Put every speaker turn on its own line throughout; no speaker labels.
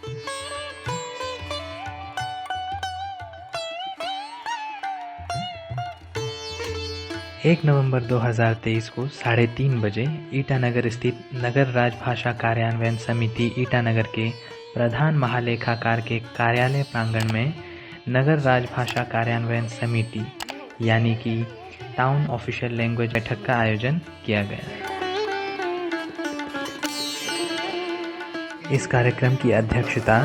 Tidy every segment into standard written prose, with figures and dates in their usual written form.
1 नवंबर 2023 को 3:30 बजे ईटानगर स्थित नगर राजभाषा कार्यान्वयन समिति ईटानगर के प्रधान महालेखाकार के कार्यालय प्रांगण में नगर राजभाषा कार्यान्वयन समिति यानी कि टाउन ऑफिशियल लैंग्वेज बैठक का आयोजन किया गया। इस कार्यक्रम की अध्यक्षता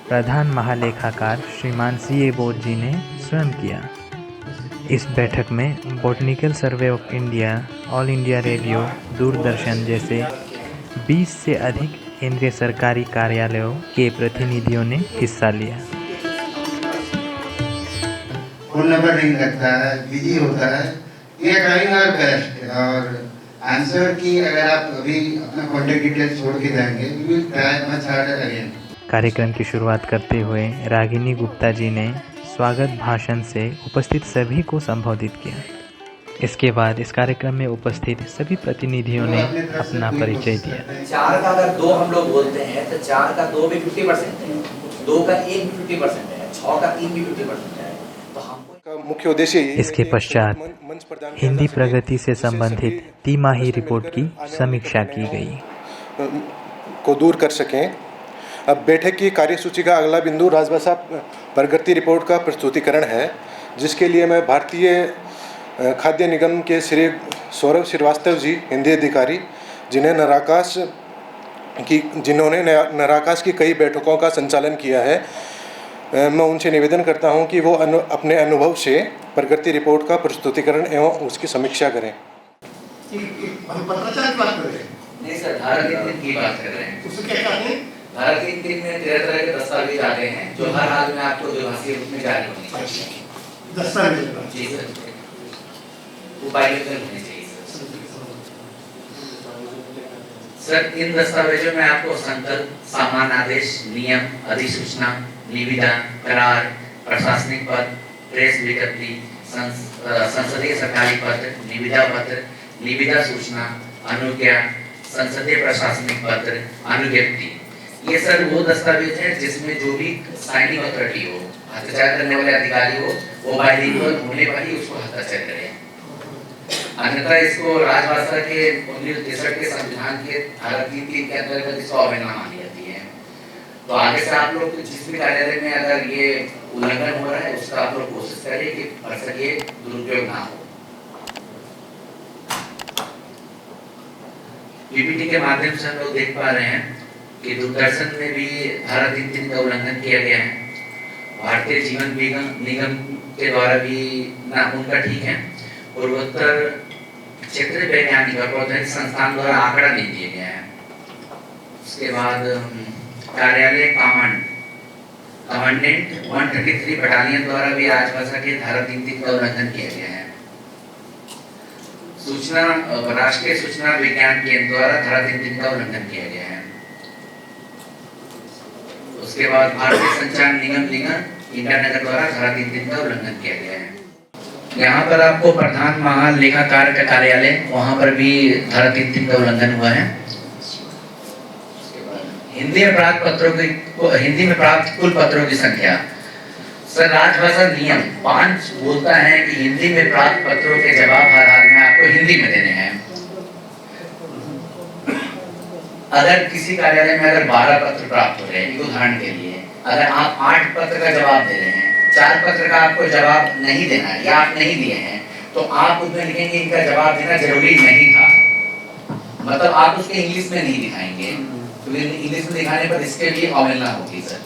प्रधान महालेखाकार श्रीमान C.A. बोध जी ने स्वयं किया। इस बैठक में botanical survey of India, all India radio, Doordarshan जैसे 20 से अधिक केंद्रीय सरकारी कार्यालयों के प्रतिनिधियों ने हिस्सा लिया।
फोन नंबर नहीं लगता है, बिजी होता है, ये ट्राइंग आवर बेस्ट और आंसर की अगर आप अभी अपना कॉन्टेक्ट डिटेल्स छोड़ के जाएंगे, we will try much harder again.
कार्यक्रम की शुरुआत करते हुए रागिनी गुप्ता जी ने स्वागत भाषण से उपस्थित सभी को संबोधित किया। इसके बाद इस कार्यक्रम में उपस्थित सभी प्रतिनिधियों ने अपना परिचय दिया।
4 का अगर 2 हम लोग बोलते हैं तो 4 का 2 भी 50% है, 2 का 1 भी 50% है, 6 का 3 भी 50% है। तो हमको
मुख्य उद्देश्य
इसके पश्चात हिंदी प्रगति से संबंधित तिमाही रिपोर्ट की समीक्षा की गई
को दूर कर सकें। अब बैठक की कार्यसूची का अगला बिंदु राजभाषा प्रगति रिपोर्ट का प्रस्तुतिकरण है, जिसके लिए मैं भारतीय खाद्य निगम के श्री सौरभ श्रीवास्तव जी, हिंदी अधिकारी, जिन्होंने नराकाश की कई बैठकों का संचालन किया है, मैं उनसे निवेदन करता हूं कि वो अपने अनुभव से प्रगति रिपोर्ट का प्रस्तुतिकरण एवं उसकी समीक्षा करें।
हम पत्राचार की बात कर रहे हैं?
नहीं सर, धारा 3 की बात कर रहे हैं।
उसमें क्या कहते हैं?
धारा 3 में 13 तरह के दस्तावेज आते हैं जो हर हाल में आपको द्विभाषीय रूप में जारी होने चाहिए।
दस्तावेज
जी सर, वो बाइलिंगुअल होने चाहिए सर। इन दस्तावेजों में आपको संकल्प, सामान्य आदेश, नियम, अधिसूचना, निविदा, करार, प्रशासनिक पत्र, प्रेस विज्ञप्ति, संसदीय सरकारी पत्र, निविदा पत्र, निविदा सूचना, अनुज्ञा, संसदीय प्रशासनिक पत्र, अनुज्ञप्ति, ये सर वो दस्तावेज है जिसमें जो भी साइनिंग अथॉरिटी हो, हस्ताक्षर करने वाले अधिकारी हो, वो बाइलिंगुअल होने पर ही उसको हस्ताक्षर करें। अन्यथा इसको राजभाषा के 1963 के संविधान के धारा 3 के अंतर्गत इसको अवहेलना मानी जाती है। तो आगे से आप लोग जिस भी कार्यालय में अगर ये उल्लंघन हो रहा है, उसका आप लोग कोशिश करें कि भर सके दुरुपयोग ना हो। पीपीटी के माध्यम से हम लोग देख पा रहे हैं कि दूरदर्शन में भी धारा 3 का उल्लंघन किया गया है। भारतीय जीवन निगम के द्वारा भी ना उनका ठीक है, पूर्वोत्तर क्षेत्रीय वैज्ञानिक और प्रौद्योगिकी संस्थान द्वारा आंकड़ा नहीं दिया गया है। उसके बाद कार्यालय कमांडेंट 133 बटालियन द्वारा भी राजभाषा के धारा 3 का उल्लंघन किया गया है। सूचना राष्ट्रीय सूचना विज्ञान केंद्र द्वारा धारा 3 का उल्लंघन किया गया है। उसके बाद भारतीय संचार निगम ईटानगर द्वारा धारा 3 का उल्लंघन किया गया है। यहाँ पर आपको प्रधान महालेखाकार का कार्यालय, वहाँ पर भी धारा 3 का उल्लंघन हुआ है। हिंदी में प्राप्त कुल पत्रों की संख्या सर, राजभाषा नियम 5 बोलता है कि हिंदी में प्राप्त पत्रों के जवाब हर हाल में आपको हिंदी में देने हैं। अगर किसी कार्यालय में अगर 12 पत्र प्राप्त हो रहे हैं, उदाहरण के लिए अगर आप 8 पत्र का जवाब दे रहे हैं, 4 पत्र का आपको जवाब नहीं देना है या आप नहीं दिए हैं, तो आप उसमें लिखेंगे इनका जवाब देना जरूरी नहीं था। मतलब आप उसके इंग्लिश में नहीं दिखाएंगे, तो इंग्लिश में दिखाने पर इसके लिए अवहेलना होगी सर।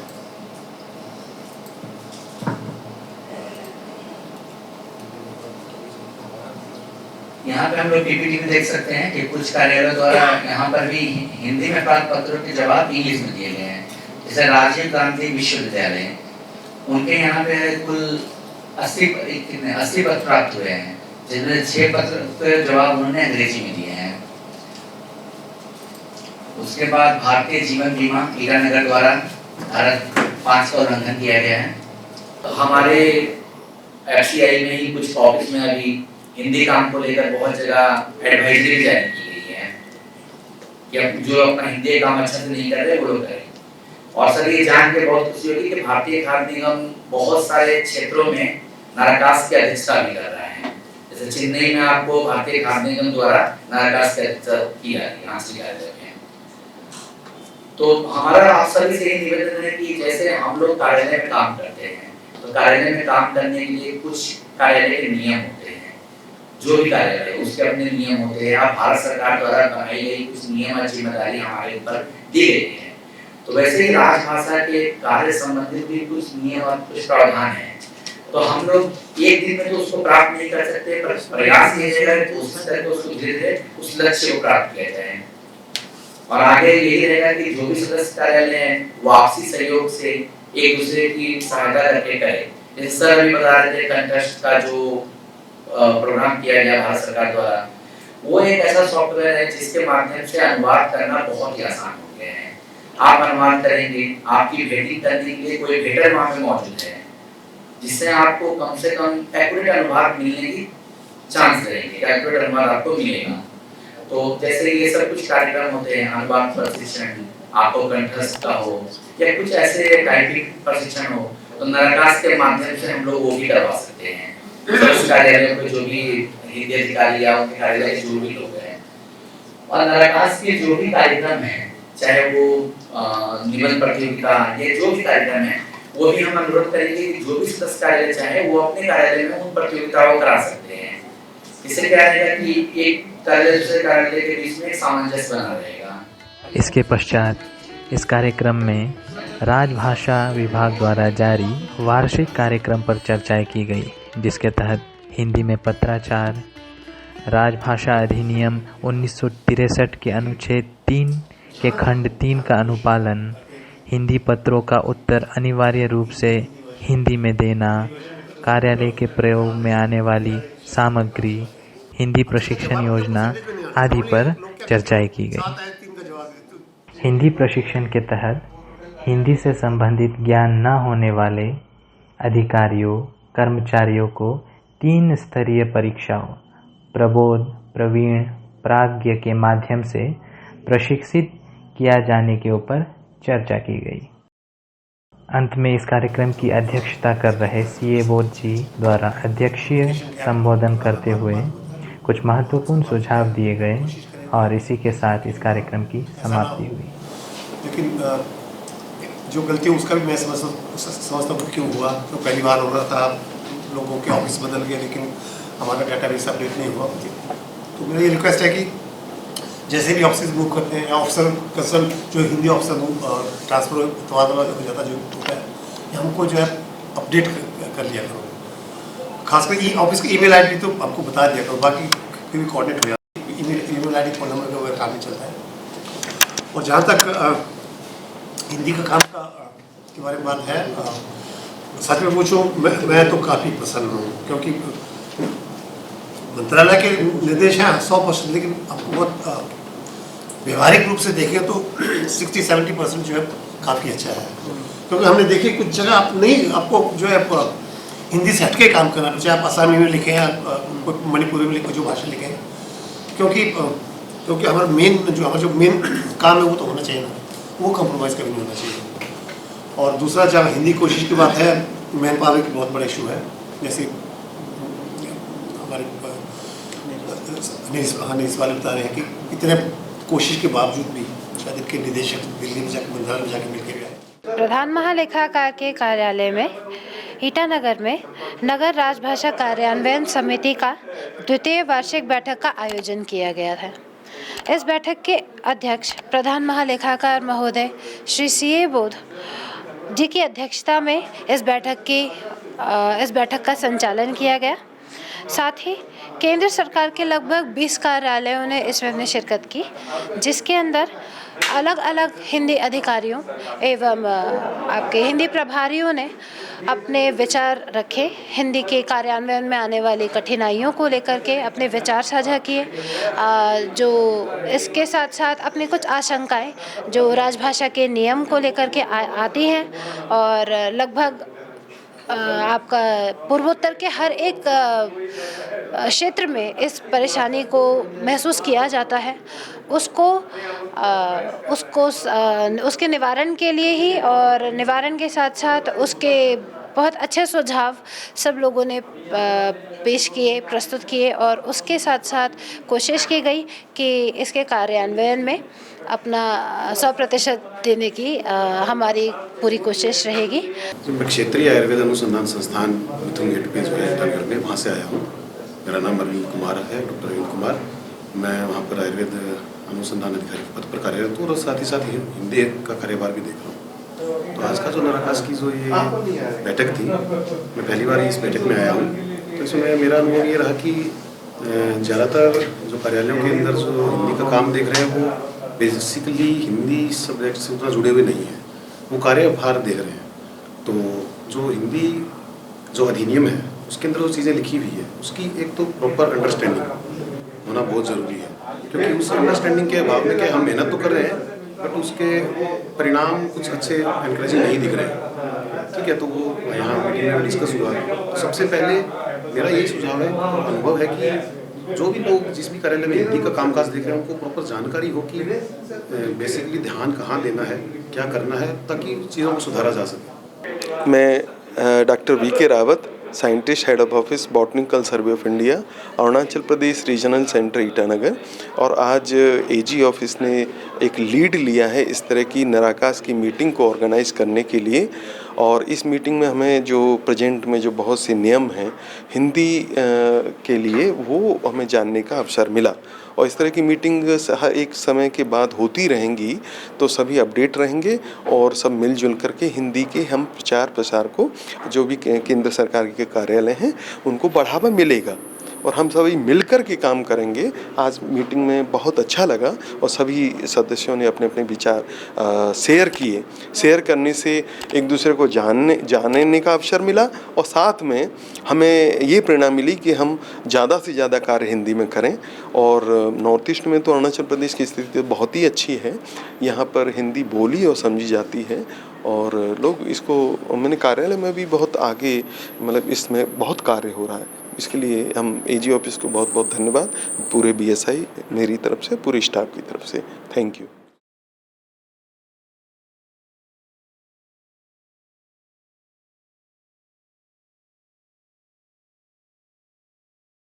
यहाँ पे हम लोग पीपीटी में देख सकते हैं कि कुछ कार्यालयों द्वारा यहाँ पर भी हिंदी में प्राप्त पत्रों के जवाब इंग्लिश में दिए गए हैं। जैसे राजीव गांधी विश्वविद्यालय, उनके यहाँ पे कुल 80 पत्र प्राप्त हुए हैं, जिनमें 6 पत्र के जवाब उन्होंने अंग्रेजी में दिए हैं। उसके बाद भारतीय जीवन बीमा ईटानगर द्वारा धारा 5 का उल्लंघन किया गया है। तो हमारे एफसीआई में ही कुछ ऑफिस में अभी हिंदी काम को लेकर बहुत जगह एडवाइजरी जारी की गई है कि जो अपना हिंदी काम अच्छा से नहीं कर रहे वो लोग करें। और सर ये जान के बहुत खुशी होगी कि भारतीय खाद्य निगम बहुत सारे क्षेत्रों में नाराकास की अध्यक्षता भी कर रहा है। जैसे चेन्नई में आपको भारतीय खाद्य निगम द्वारा नाराकास की अध्यक्षता की जा रही है आंचलिक कार्यालय में। तो हमारा आप सभी से यही निवेदन है कि जैसे हम लोग कार्यालय में काम करते हैं, तो कार्यालय में काम करने के लिए कुछ कार्यालय के नियम होते हैं। जो भी कार्यालय है उसके अपने नियम होते हैं। आप भारत सरकार द्वारा बनाई गई कुछ नियम और जिम्मेदारी हमारे ऊपर दी गई है। तो वैसे ही राजभाषा के कार्य संबंधित भी कुछ नियम और कुछ प्रावधान है। तो हम लोग एक दिन में तो उसको प्राप्त नहीं कर सकते, पर प्रयास ये रहेगा कि उस स्तर को उसको धीरे-धीरे उस लक्ष्य को प्राप्त किया जाए। और आगे यही रहेगा कि जो भी सदस्य कार्यालय हैं वो आपसी सहयोग से एक दूसरे की सहायता करके करें। जैसे सर अभी बता रहे थे कंटेस्ट का जो प्रोग्राम किया गया भारत सरकार द्वारा, वो एक ऐसा सॉफ्टवेयर है जिसके माध्यम से अनुवाद करना बहुत ही आसान हो गया है। आप अनुवाद करेंगे, आपकी वेटिंग करने के लिए कोई वेटर वहाँ पे मौजूद है, जिससे आपको कम से कम एक्यूरेट अनुवाद मिलने की चांस रहेंगे, एक्यूरेट अनुवाद आपको मिलेगा। तो जैसे ये सब कुछ कार्यक्रम होते हैं, अनुवाद प्रशिक्षण, आपको कंठस्थ का हो या कुछ ऐसे टाइपिंग प्रशिक्षण हो, तो नाराकास के माध्यम से हम लोग वो भी करवा सकते हैं। उस कार्यालय में जो भी हिंदी अधिकारी या उनके कार्यालय के जो भी लोग हैं, और नाराकास के जो भी कार्यक्रम है, चाहे वो निबंध प्रतियोगिता या जो भी कार्यक्रम है, वो भी हम अनुरोध करेंगे कि जो भी सदस्य कार्यालय चाहे वो अपने कार्यालय में उन प्रतियोगिताओं करा सकते हैं। इससे क्या रहेगा कि एक कार्यालय दूसरे कार्यालय के बीच में सामंजस्य बना रहेगा।
इसके पश्चात इस कार्यक्रम में राजभाषा विभाग द्वारा जारी वार्षिक कार्यक्रम पर चर्चाएं की गई, जिसके तहत हिंदी में पत्राचार, राजभाषा अधिनियम 1963 के अनुच्छेद 3 के खंड 3 का अनुपालन, हिंदी पत्रों का उत्तर अनिवार्य रूप से हिंदी में देना, कार्यालय के प्रयोग में आने वाली सामग्री, हिंदी प्रशिक्षण योजना आदि पर चर्चाएं की गई। हिंदी प्रशिक्षण के तहत हिंदी से संबंधित ज्ञान न होने वाले अधिकारियों, कर्मचारियों को 3 स्तरीय परीक्षाओं प्रबोध, प्रवीण, प्राज्ञ के माध्यम से प्रशिक्षित किया जाने के ऊपर चर्चा की गई। अंत में इस कार्यक्रम की अध्यक्षता कर रहे सीए बोध जी द्वारा अध्यक्षीय संबोधन करते हुए कुछ महत्वपूर्ण सुझाव दिए गए और इसी के साथ इस कार्यक्रम की समाप्ति हुई।
लेकिन जो गलती उसका भी मैं समझता हूँ क्यों हुआ। तो पहली बार हो रहा था, लोगों के ऑफिस बदल गए, लेकिन हमारा डेटाबेस अपडेट नहीं हुआ। तो मेरा ये रिक्वेस्ट है कि जैसे भी ऑफिस मूव करते हैं या ऑफिसर कंसर्न जो हिंदी ऑफिसर ट्रांसफर तबादला हो जाता जो होता है, ये हमको जो है अपडेट कर लिया करो। खासकर ई ऑफिस की ईमेल आईडी तो आपको बता दिया करो, बाकी फिर भी कोऑर्डिनेट हो जाता है। ईमेल आईडी फ़ोन नंबर का काम नहीं चलता है। और जहाँ तक हिंदी का काम के बारे में बात है, सच में पूछूं मैं तो काफ़ी प्रसन्न हूँ, क्योंकि मंत्रालय के निर्देश हैं 100%, लेकिन आपको बहुत व्यवहारिक रूप से देखें तो 60-70% जो है काफ़ी अच्छा है। क्योंकि हमने देखी कुछ जगह आप नहीं, आपको जो है हिंदी से हटके काम करना, चाहे आप आसामी में लिखें या मणिपुरी में लिखें, जो भाषा लिखें, क्योंकि हमारा मेन काम है वो तो होना चाहिए ना, वो कॉम्प्रोमाइज़ कभी नहीं होना चाहिए। और दूसरा, जब हिंदी कोशिश की बात है, मैन पावर की बहुत बड़ा इशू है। जैसे हमारे अनिस वाले बता रहे हैं कि इतने कोशिश के बावजूद भी शायद इनके निदेशक दिल्ली में जाकर मंत्रालय में जाकर मिलकर गए।
प्रधान महालेखाकार के कार्यालय में ईटानगर में नगर राजभाषा कार्यान्वयन समिति का 2य वार्षिक बैठक का आयोजन किया गया था। इस बैठक के अध्यक्ष प्रधान महालेखाकार महोदय श्री सीए बोध जी की अध्यक्षता में इस बैठक का संचालन किया गया। साथ ही केंद्र सरकार के लगभग 20 कार्यालयों ने इसमें शिरकत की, जिसके अंदर अलग अलग हिंदी अधिकारियों एवं आपके हिंदी प्रभारियों ने अपने विचार रखे। हिंदी के कार्यान्वयन में आने वाली कठिनाइयों को लेकर के अपने विचार साझा किए, जो इसके साथ साथ अपनी कुछ आशंकाएं जो राजभाषा के नियम को लेकर के आती हैं, और लगभग आपका पूर्वोत्तर के हर एक क्षेत्र में इस परेशानी को महसूस किया जाता है, उसके निवारण के लिए ही, और निवारण के साथ साथ उसके बहुत अच्छे सुझाव सब लोगों ने पेश किए, प्रस्तुत किए, और उसके साथ साथ कोशिश की गई कि इसके कार्यान्वयन में अपना 100% देने की हमारी पूरी कोशिश रहेगी।
मैं क्षेत्रीय आयुर्वेद अनुसंधान संस्थान मिथुन गेट पे जो है ईटानगर में, वहाँ से आया हूँ। मेरा नाम अरविंद कुमार है, डॉक्टर अरविंद कुमार। मैं वहाँ पर आयुर्वेद अनुसंधान अधिकारी पद पर कार्यरत हूँ और साथ ही हिंदी का कार्यभार भी देख रहा हूँ। तो आज का जो नराकास की जो ये बैठक थी, मैं पहली बार इस बैठक में आया हूँ, तो इसमें मेरा अनुभव ये रहा कि ज़्यादातर जो कार्यालयों के अंदर जो हिंदी का काम देख रहे हैं वो बेसिकली हिंदी सब्जेक्ट से उतना जुड़े हुए नहीं हैं, वो कार्यभार देख रहे हैं। तो जो हिंदी जो अधिनियम है उसके अंदर जो चीज़ें लिखी हुई है उसकी एक तो प्रॉपर अंडरस्टैंडिंग होना बहुत ज़रूरी है, क्योंकि उस अंडरस्टैंडिंग के अभाव में क्या हम मेहनत तो कर रहे हैं बट उसके परिणाम कुछ अच्छे एनकरेजिंग नहीं दिख रहे हैं। ठीक है, तो वो यहाँ मीटिंग में डिस्कस हुआ। तो सबसे पहले मेरा यही सुझाव है और अनुभव है कि जो भी लोग जिस भी कार्यालय में हिंदी का कामकाज देख रहे हैं उनको प्रॉपर जानकारी हो कि बेसिकली ध्यान कहाँ देना है, क्या करना है, ताकि चीज़ों को सुधारा जा सके।
मैं doctor VK. Rawat, scientist, head of office botanical survey of India, Arunachal Pradesh regional centre Itanagar. और आज एजी ऑफिस ने एक लीड लिया है इस तरह की नराकास की मीटिंग को ऑर्गेनाइज करने के लिए। और इस मीटिंग में हमें जो प्रेजेंट में जो बहुत से नियम हैं हिंदी के लिए, वो हमें जानने का अवसर मिला। और इस तरह की मीटिंग हर एक समय के बाद होती रहेंगी, तो सभी अपडेट रहेंगे और सब मिलजुल करके हिंदी के हम प्रचार प्रसार को, जो भी केंद्र सरकार के कार्यालय हैं, उनको बढ़ावा मिलेगा और हम सभी मिलकर के काम करेंगे। आज मीटिंग में बहुत अच्छा लगा और सभी सदस्यों ने अपने अपने विचार शेयर किए। शेयर करने से एक दूसरे को जानने का अवसर मिला और साथ में हमें ये प्रेरणा मिली कि हम ज़्यादा से ज़्यादा कार्य हिंदी में करें। और नॉर्थ ईस्ट में तो अरुणाचल प्रदेश की स्थिति बहुत ही अच्छी है, यहाँ पर हिंदी बोली और समझी जाती है और लोग इसको, मैंने कार्यालय में भी बहुत आगे, मतलब इसमें बहुत कार्य हो रहा है। इसके लिए हम एजी ऑफिस को बहुत बहुत धन्यवाद, पूरे BSI मेरी तरफ से, पूरे स्टाफ की तरफ से, थैंक यू।